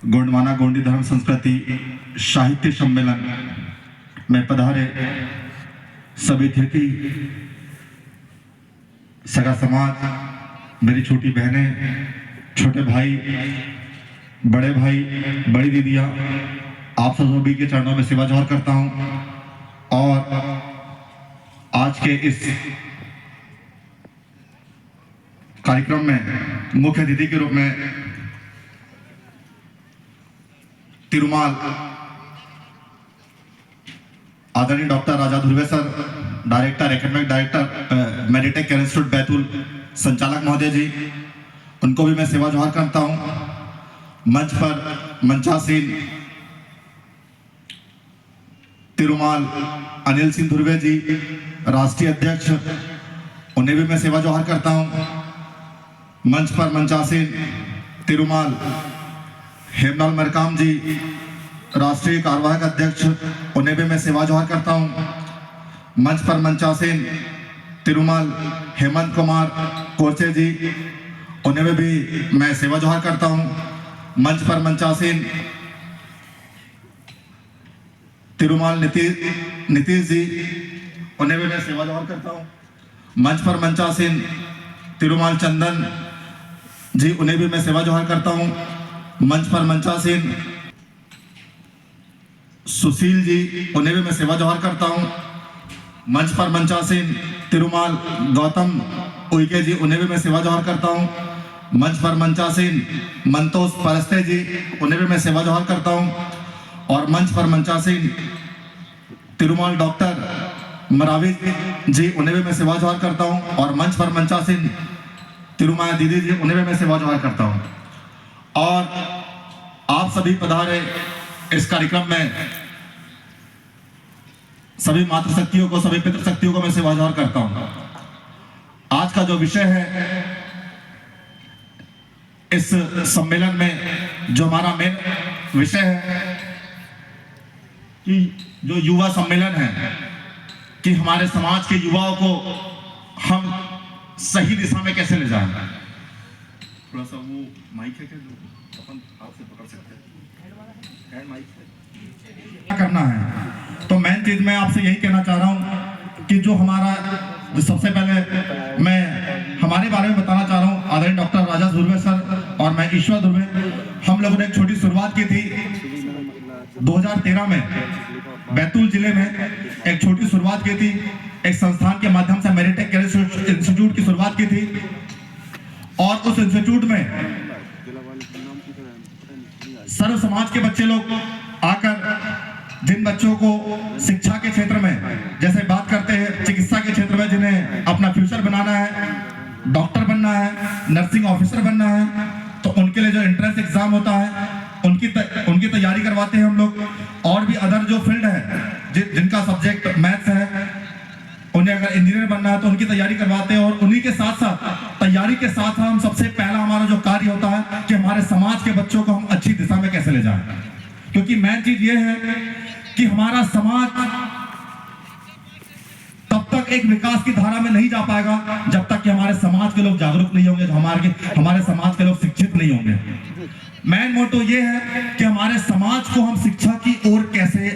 गोंडवाना गोंडी धर्म संस्कृति साहित्य सम्मेलन में पधारे सभी अतिथि, सगा समाज, मेरी छोटी बहनें, छोटे भाई, बड़े भाई, बड़ी दीदियाँ, आप सभी के चरणों में सेवा जोहार करता हूँ। और आज के इस कार्यक्रम में मुख्य अतिथि के रूप में तिरुमाल आदरणीय doctor Raja Dhurve sir, director, academic director, Meditech care institute Betul, संचालक महोदय जी, उनको भी मैं सेवा जोहार करता हूं। मंच पर मंचासीन तिरुमाल अनिल सिंह धुर्वे जी, राष्ट्रीय अध्यक्ष, उन्हें भी मैं सेवा जोहार करता हूं। मंच पर मंचासीन तिरुमाल हेमलाल मरकाम जी, राष्ट्रीय कार्यवाहक अध्यक्ष, उन्हें भी मैं सेवा जोहार करता हूं। मंच पर मंचासीन तिरुमाल हेमंत कुमार कोचे जी, उन्हें भी मैं सेवा जोहार करता हूं। मंच पर मंचासीन तिरुमाल नीतीश जी, उन्हें भी मैं सेवा जोहार करता हूं। मंच पर मंचासीन तिरुमाल चंदन जी, उन्हें भी मैं सेवा जोहार करता हूं। मंच पर मंचासीन सुशील जी, उन्हें भी मैं सेवा जोहार करता हूं। मंच पर मंचासीन तिरुमाल गौतम उइके जी, उन्हें भी मैं सेवा जोहार करता हूं। मंच पर मंचासीन मंतोष परस्ते जी, उन्हें भी मैं सेवा जोहार करता हूं। और मंच पर मंचासीन तिरुमाल डॉक्टर मरावी जी, उन्हें भी मैं सेवा जोहार करता हूं। और मंच पर मंचासीन तिरुमाया दीदी जी, उन्हें भी मैं सेवा जोहार करता हूं। और आप सभी पधारे इस कार्यक्रम में सभी मातृशक्तियों को, सभी पितृशक्तियों को मैं सेवा जोहार करता हूं। आज का जो विषय है इस सम्मेलन में, जो हमारा मेन विषय है कि जो युवा सम्मेलन है, कि हमारे समाज के युवाओं को हम सही दिशा में कैसे ले जाएं। थोड़ा सा वो माइक है क्या, अपन हाथ से पकड़ सकते हैं, हैंड माइक से क्या करना है। तो मेन चीज मैं आपसे यही कहना चाह रहा हूं कि जो हमारा, जो सबसे पहले मैं हमारे बारे में बताना चाह रहा हूं, आदरणीय डॉक्टर राजा धुर्वे सर और मैं ईश्वर धुर्वे, हम लोगों ने एक छोटी शुरुआत की थी 2013 में बैतूल जिले में। एक छोटी शुरुआत की थी, एक संस्थान के माध्यम से मेडिटेक केयर इंस्टीट्यूट की शुरुआत की थी। और उस इंस्टीट्यूट में सर्व समाज के बच्चे लोग आकर, जिन बच्चों को शिक्षा के क्षेत्र में, जैसे बात करते हैं चिकित्सा के क्षेत्र में, जिन्हें अपना फ्यूचर बनाना है, डॉक्टर बनना है, नर्सिंग ऑफिसर बनना है, तो उनके लिए जो एंट्रेंस एग्जाम होता है उनकी तैयारी करवाते हैं हम लोग। और भी अदर जो फील्ड है, जिनका सब्जेक्ट मैथ्स है, उन्हें अगर इंजीनियर बनना है तो उनकी तैयारी करवाते हैं। और उन्हीं के साथ साथ, तैयारी के साथ हम सबसे पहला हमारा जो कार्य होता है कि हमारे समाज के बच्चों को हम अच्छी दिशा में कैसे ले जाएं। क्योंकि मेन चीज ये है कि हमारा समाज तब तक एक विकास की धारा में नहीं जा पाएगा जब तक कि हमारे समाज के लोग जागरूक नहीं होंगे, हमारे समाज के लोग शिक्षित नहीं होंगे। मेन मोटो ये है कि हमारे समाज को हम शिक्षा की ओर कैसे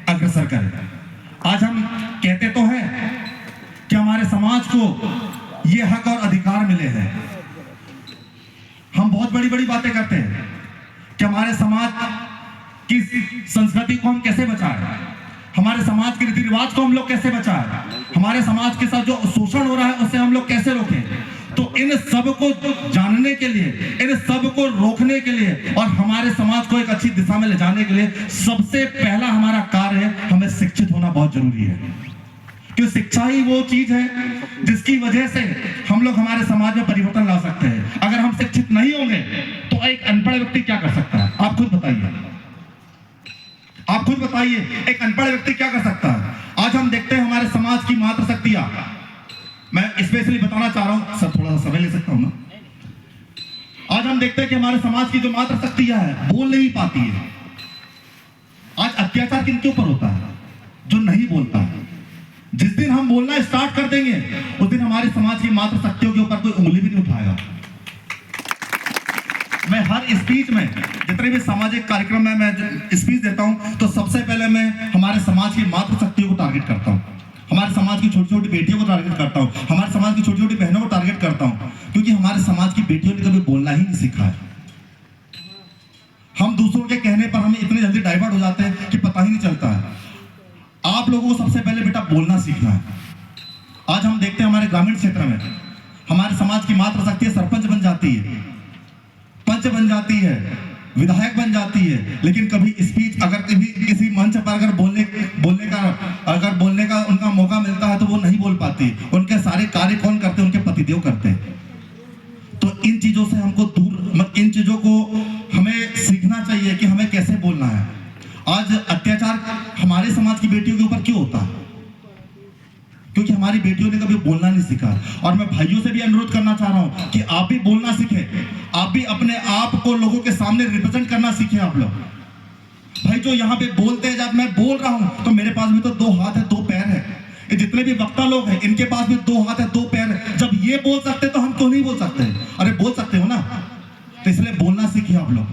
अग्रसर करें। आज हम कहते तो हैं कि हमारे समाज को ये हक और अधिकार मिले हैं। हम बहुत बड़ी बड़ी बातें करते हैं कि हमारे समाज की संस्कृति को हम कैसे बचाएं, हमारे समाज के रीति रिवाज को हम लोग कैसे बचाएं, हमारे समाज के साथ जो शोषण हो रहा है उससे हम लोग कैसे रोकें। तो इन सब को जानने के लिए, इन सब को रोकने के लिए और हमारे समाज को एक अच्छी दिशा में ले जाने के लिए सबसे पहला हमारा कार्य है, हमें शिक्षित होना बहुत जरूरी है। क्योंकि शिक्षा ही वो चीज है जिसकी वजह से हम लोग हमारे समाज में परिवर्तन ला सकते हैं। अगर हम शिक्षित नहीं होंगे तो एक अनपढ़ व्यक्ति क्या कर सकता है, आप खुद बताइए। आप खुद बताइए, एक अनपढ़ व्यक्ति क्या कर सकता है। आज हम देखते हैं हमारे समाज की मातृशक्तियां, मैं स्पेशली बताना चाह रहा हूं, सर थोड़ा सा समय ले सकता हूं ना। आज हम देखते हैं कि हमारे समाज की जो मातृशक्तियां है बोल नहीं पाती है। आज अत्याचार किनके ऊपर होता है, जो नहीं बोलता है। जिस दिन हम बोलना स्टार्ट कर देंगे उस दिन हमारे समाज की मातृशक्तियों के ऊपर कोई उंगली भी नहीं उठाएगा। मैं हर स्पीच में, जितने भी सामाजिक कार्यक्रम में मैं स्पीच देता हूं, तो सबसे पहले मैं हमारे समाज की मातृशक्तियों को टारगेट करता हूं, हमारे समाज की छोटी छोटी बेटियों को टारगेट करता हूं, हमारे समाज की छोटी छोटी बहनों को टारगेट करता हूं, क्योंकि हमारे समाज की बेटियों ने कभी बोलना ही नहीं सीखा है। हम दूसरों के कहने पर हमें इतने जल्दी डाइवर्ट हो जाते हैं कि पता ही नहीं चलता है। आप लोगों को सबसे पहले बेटा बोलना सीखना है। आज हम देखते हैं हमारे ग्रामीण क्षेत्र में हमारे समाज की मातृशक्ति सरपंच बन जाती है, पंच बन जाती है, विधायक बन जाती है, लेकिन कभी स्पीच अगर कभी किसी मंच पर अगर बोलने का उनका मौका मिलता है तो वो नहीं बोल पाती। उनके सारे कार्य कौन करते हैं? उनके पतिदेव करते हैं। तो इन चीजों से हमको इन चीजों को हमें सीखना चाहिए कि हमें कैसे बोलना है। आज अत्याचार हमारे समाज की बेटियों के ऊपर क्यों होता है? क्योंकि हमारी बेटियों ने कभी बोलना नहीं सीखा। और मैं भाइयों से भी अनुरोध करना चाह रहा हूं कि आप भी बोलना सीखें, आप भी अपने आप को लोगों के सामने रिप्रेजेंट करना सीखें। आप लोग भाई जो यहाँ पे बोलते हैं, जब मैं बोल रहा हूं तो मेरे पास भी तो 2 हाथ है 2 पैर है। ये जितने भी वक्ता लोग हैं इनके पास भी 2 हाथ है 2 पैर है। जब ये बोल सकते तो हम क्यों नहीं बोल सकते? अरे बोल सकते हो ना, तो इसलिए बोलना सीखिए आप लोग।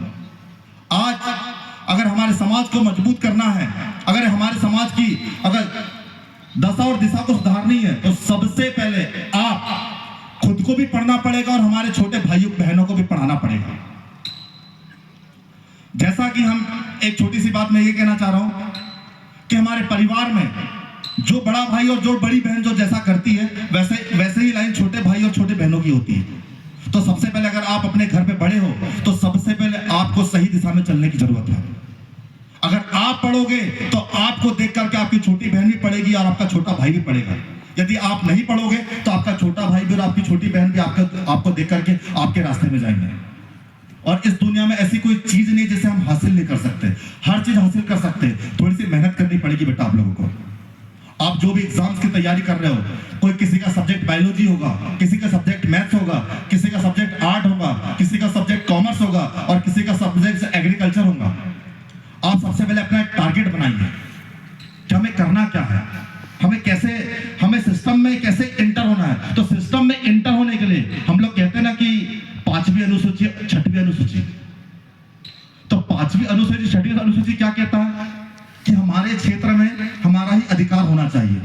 आज अगर हमारे समाज को मजबूत करना है, अगर हमारे समाज की अगर दशा और दिशा को सुधारनी है, तो सबसे पहले आप खुद को भी पढ़ना पड़ेगा और हमारे छोटे भाइयों बहनों को भी पढ़ाना पड़ेगा। जैसा कि हम एक छोटी सी बात मैं ये कहना चाह रहा हूं कि हमारे परिवार में जो बड़ा भाई और जो बड़ी बहन जो जैसा करती है वैसे ही लाइन छोटे भाई और छोटे बहनों की होती है। तो सबसे पहले अगर आप अपने घर पे बड़े हो तो सबसे पहले आपको सही दिशा में चलने की जरूरत है। अगर आप पढ़ोगे तो आपको देख करके आपकी छोटी बहन भी पढ़ेगी और आपका छोटा भाई भी पढ़ेगा। यदि आप नहीं पढ़ोगे तो आपका छोटा भाई भी और आपकी छोटी बहन भी आपको देख करके आपके रास्ते में जाएंगे। और इस दुनिया में ऐसी कोई चीज नहीं जिसे हम हासिल नहीं कर सकते। हर चीज हासिल कर सकते हैं, थोड़ी सी मेहनत करनी पड़ेगी बेटा आप लोगों को। आप जो भी एग्जाम्स की तैयारी कर रहे हो, कोई किसी का सब्जेक्ट बायोलॉजी होगा, किसी का सब्जेक्ट मैथ्स होगा, किसी का सब्जेक्ट आर्ट होगा, किसी का सब्जेक्ट कॉमर्स होगा और किसी का सब्जेक्ट एग्रीकल्चर होगा। आप सबसे पहले अपना एक टारगेट बनाइए कि हमें करना क्या है, हमें सिस्टम में कैसे इंटर होना है। तो सिस्टम में इंटर होने के लिए हम लोग कहते हैं ना कि 5वीं अनुसूची 6वीं अनुसूची। तो 5वीं अनुसूची 6वीं अनुसूची क्या कहता है कि हमारे क्षेत्र में हमारा ही अधिकार होना चाहिए,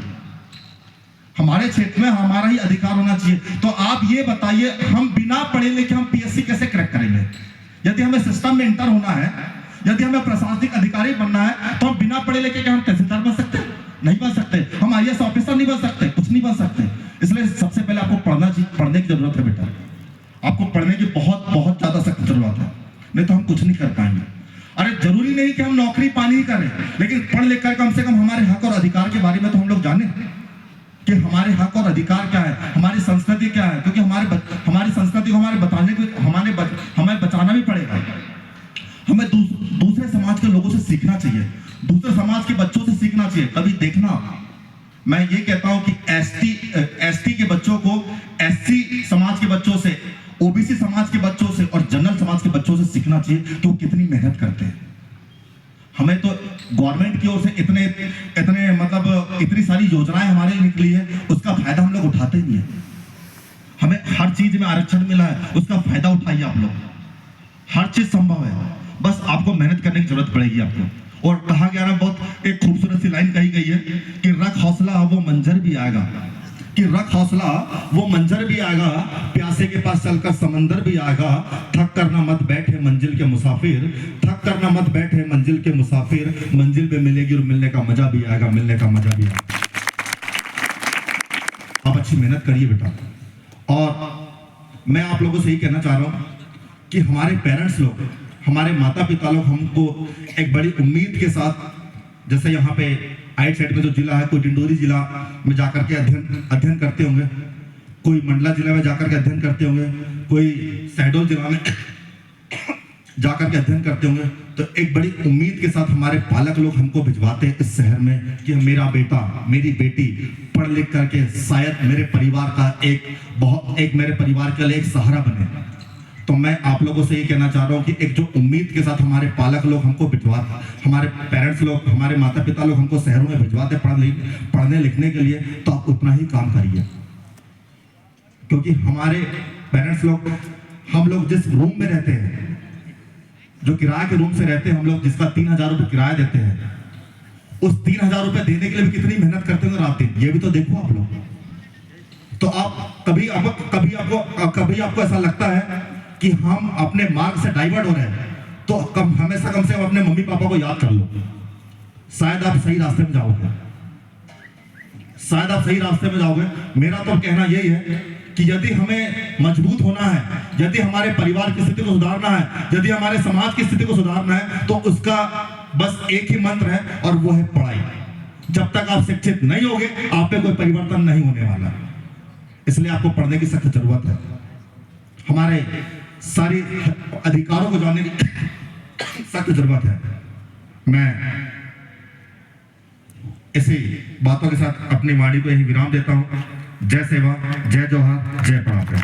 हमारे क्षेत्र में हमारा ही अधिकार होना चाहिए। तो आप ये बताइए, हम बिना पढ़े लिखे हम पीएससी कैसे क्रैक करेंगे? यदि हमें सिस्टम में इंटर होना है, यदि हमें प्रशासनिक अधिकारी बनना है, तो हम बिना पढ़े लिखे क्या हम तहसीलदार बन सकते हैं? नहीं बन सकते। हम आईएएस ऑफिसर नहीं बन सकते, कुछ नहीं बन सकते। इसलिए सबसे पहले आपको पढ़ने की जरूरत है बेटा। आपको पढ़ने की बहुत बहुत ज्यादा सख्त जरूरत है, नहीं तो हम कुछ नहीं कर पाएंगे। अरे जरूरी नहीं कि हम नौकरी पानी ही करें, लेकिन पढ़ लिख कर कम से कम हमारे हक और अधिकार के बारे में तो हम लोग जाने कि हमारे हक और अधिकार क्या है, हमारी संस्कृति क्या है। क्योंकि हमारी संस्कृति को हमें बचाना भी पड़ेगा। हमें दूसरे समाज के लोगों से सीखना चाहिए, दूसरे समाज के बच्चों से सीखना चाहिए। कभी देखना, मैं ये कहता हूं कि एसटी के बच्चों को एससी समाज के बच्चों से, ओबीसी समाज के बच्चों से और जनरल समाज के बच्चों से सीखना चाहिए कि वो कितनी मेहनत करते हैं। हमें तो गवर्नमेंट की ओर से इतनी सारी योजनाएं हमारे लिए निकली है, उसका फायदा हम लोग उठाते ही नहीं है। हमें हर चीज में आरक्षण मिला है, उसका फायदा उठाइए आप लोग। हर चीज संभव है, बस आपको मेहनत करने की जरूरत पड़ेगी आपको। और कहा गया ना, बहुत एक खूबसूरत सी लाइन कही गई है कि रख हौसला वो मंजर भी आएगा, कि रख हौसला वो मंजर भी आएगा, प्यासे के पास चलकर समंदर भी आएगा। थक करना मत बैठे मंजिल के मुसाफिर, थक करना मत बैठे मंजिल के मुसाफिर, मंजिल पे मिलेगी और मिलने का मजा भी आएगा, मिलने का मजा भी आएगा। आप अच्छी मेहनत करिए बेटा। और मैं आप लोगों से यही कहना चाह रहा हूं कि हमारे पेरेंट्स लोग, हमारे माता पिता लोग हमको एक बड़ी उम्मीद के साथ, जैसे यहाँ पे आइट साइड में जो जिला है, कोई डिंडोरी जिला में जाकर के अध्ययन करते होंगे, कोई मंडला जिला में जाकर के अध्ययन करते होंगे, कोई शहडोल जिला में जाकर के अध्ययन करते होंगे। तो एक बड़ी उम्मीद के साथ हमारे पालक लोग हमको भिजवाते हैं इस शहर में कि मेरा बेटा मेरी बेटी पढ़ लिख करके शायद मेरे परिवार का मेरे परिवार के लिए एक सहारा बने। तो मैं आप लोगों से ये कहना चाह रहा हूँ कि एक जो उम्मीद के साथ हमारे पालक लोग हमको भिजवाते, हमारे पेरेंट्स लोग, हमारे माता पिता लोग हमको शहरों में भिजवाते पढ़ने लिखने के लिए, तो आप उतना ही काम करिए। क्योंकि हमारे पेरेंट्स लोग हम लोग जिस रूम में रहते हैं, जो किराए के रूम से रहते हैं हम लोग, जिसका 3,000 रुपये किराया देते हैं, उस 3,000 रुपये देने के लिए भी कितनी मेहनत करते हैं रात दिन, ये भी तो देखो आप लोग। तो आप कभी आपको ऐसा लगता है कि हम अपने मार्ग से डाइवर्ट हो रहे हैं, तो हमेशा कम से कम अपने मम्मी पापा को याद कर लो, शायद आप सही रास्ते में जाओगे, शायद आप सही रास्ते में जाओगे। मेरा तो कहना यही है कि यदि हमें मजबूत होना है, यदि हमारे परिवार की स्थिति को सुधारना है, यदि हमारे समाज की स्थिति को सुधारना है, तो उसका बस एक ही मंत्र है और वो है पढ़ाई। जब तक आप शिक्षित नहीं होगे, आप पे कोई परिवर्तन नहीं होने वाला। इसलिए आपको पढ़ने की सख्त जरूरत है, हमारे सारे अधिकारों को जानने की सख्त जरूरत है। मैं इसी बातों के साथ अपनी वाणी को यही विराम देता हूं। जय सेवा, जय जोहार, जय पराक्रम।